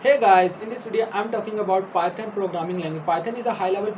Hey guys, in this video I'm talking about Python programming language. Python is a high level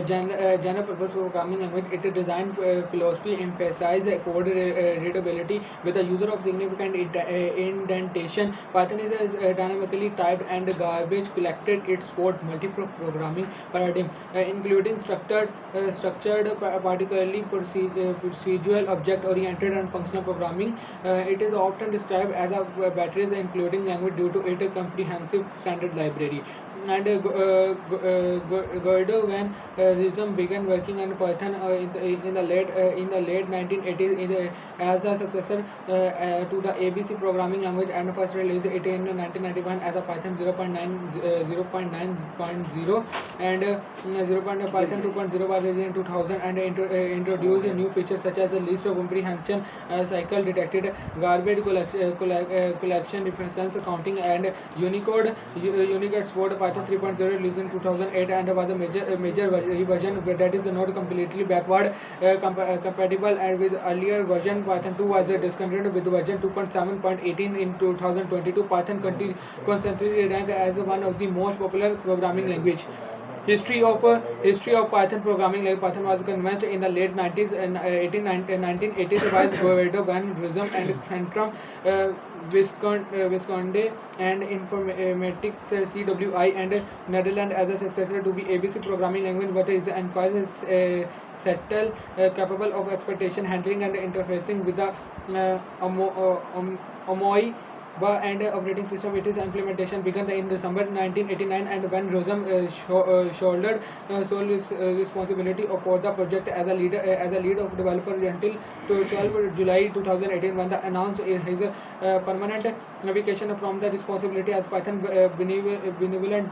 general purpose programming language. It is designed philosophy emphasize code readability with the user of significant indentation. Python is dynamically typed and garbage collected. It supports multiple programming paradigm, including structured, particularly procedural, object-oriented, and functional programming. It is often described as a batteries including language due to its comprehensive standard library. And Guido van Rossum began working on Python in the late 1980s as a successor to the ABC programming language, and first released it in 1991 as a Python 0.9.0 and Python 2.0 was released in 2000 and introduced new features such as the list of comprehension cycle detected garbage collection, reference counting, and Unicode. Unicode support Python 3.0 released in 2008 and was a major revision that is not completely backward compatible and with earlier version. Python 2 was discontinued with version 2.7.18 in 2022. Python constantly ranked as one of the most popular programming language. History of Python programming. Like Python was conceived in the late 90s and 1980s by Guido van Rossum and Centrum Visconde and Informatics CWI and Netherlands as a successor to the ABC programming language, but is emphasizes settle capable of expectation handling and interfacing with the Omoi and operating system. Its implementation began in December 1989, and when Rossum shouldered sole responsibility for the project as a lead of developer until 12 July 2018, when the announced his permanent navigation from the responsibility as Python benevolent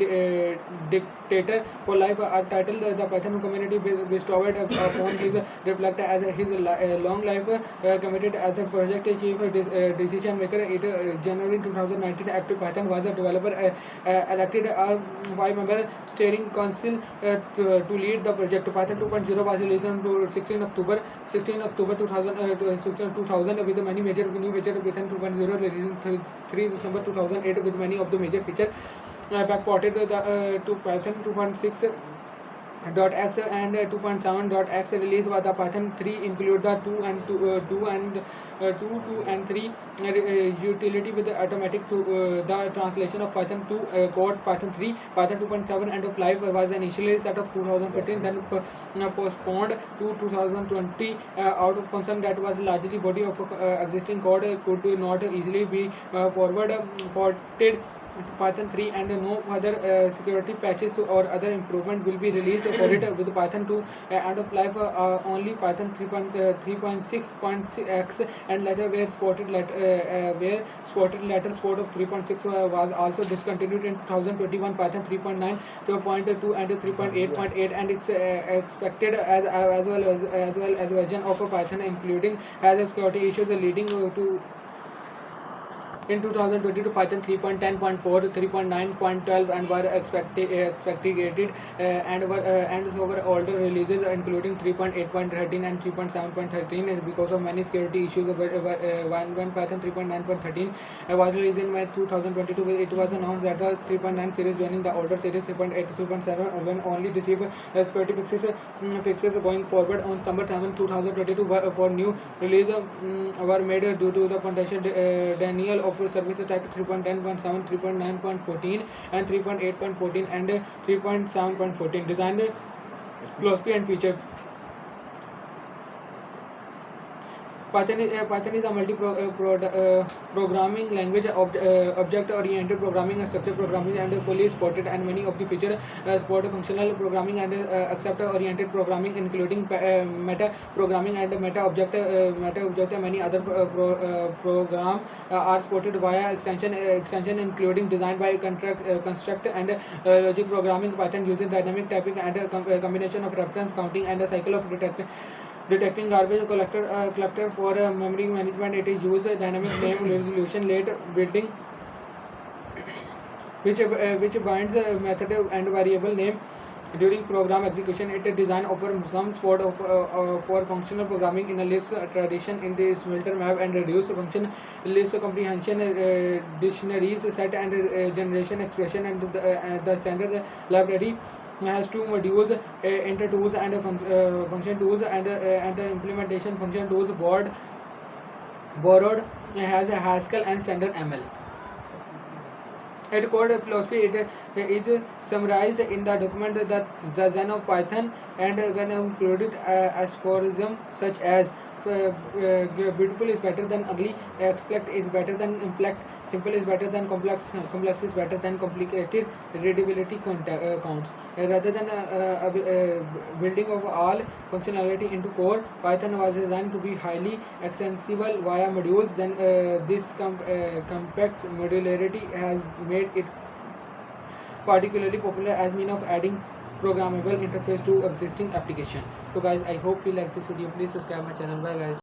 dictator for life. A title the Python community bestowed upon his reflect as his long life committed as a project chief decision maker. January 2019, Active Python was a developer elected a five-member steering council to lead the project. Python 2.0 was released on 16 October 2000 with many major new features. Python 2.0 released in 3 December 2008 with many of the major features backported to Python 2.6 .x and 2.7 .x release was the Python 3 include the 2 and 3 utility with the automatic the translation of Python 2 code. Python 3, Python 2.7 and 5 was initially set up 2015, then postponed to 2020 out of concern that was largely body of existing code could not easily be ported to Python 3, and no other security patches or other improvement will be released for it with Python 2 end of life. Only Python 3.6.x and later where spotted later support of 3.6 was also discontinued in 2021. Python 3.9, 3.2 and 3.8.8 and expected as well as version of Python including has a security issues leading to in 2022 Python 3.10.4, 3.9.12 and were expected and over older releases including 3.8.13 and 3.7.13 because of many security issues. When Python 3.9.13 was released in May 2022, it was announced that the 3.9 series joining the older series 3.8 to 3.7 when only receive security fixes going forward. On September 7, 2022 for new release were made due to the potential Daniel of service attack 3.10.7, 3.9.14 and 3.8.14 and 3.7.14 designed philosophy and features. Python is a programming language, object-oriented programming, and structured programming, and fully supported. And many of the features support functional programming and accept-oriented programming, including meta programming and meta object. And many other program are supported via extension, including designed by construct and logic programming. Python uses dynamic typing and a combination of reference counting and a cycle of detecting garbage collector for memory management. It is used dynamic name resolution late building which binds method and variable name During program execution, it is designed offer some support for functional programming in a Lisp tradition in the smelter map and reduce function list comprehension, dictionaries set and generation expression, and the standard library has two modules, enter tools and function tools, and the implementation function tools borrowed has a Haskell and standard ML. At code philosophy, it is summarized in the document that the Zen of Python, and when included aphorisms such as beautiful is better than ugly, expect is better than implect, simple is better than complex, complex is better than complicated, readability counts. Rather than building of all functionality into core, Python was designed to be highly extensible via modules. Then this compact modularity has made it particularly popular as mean of adding programmable interface to existing application. So guys, I hope you like this video. Please subscribe my channel. Bye guys.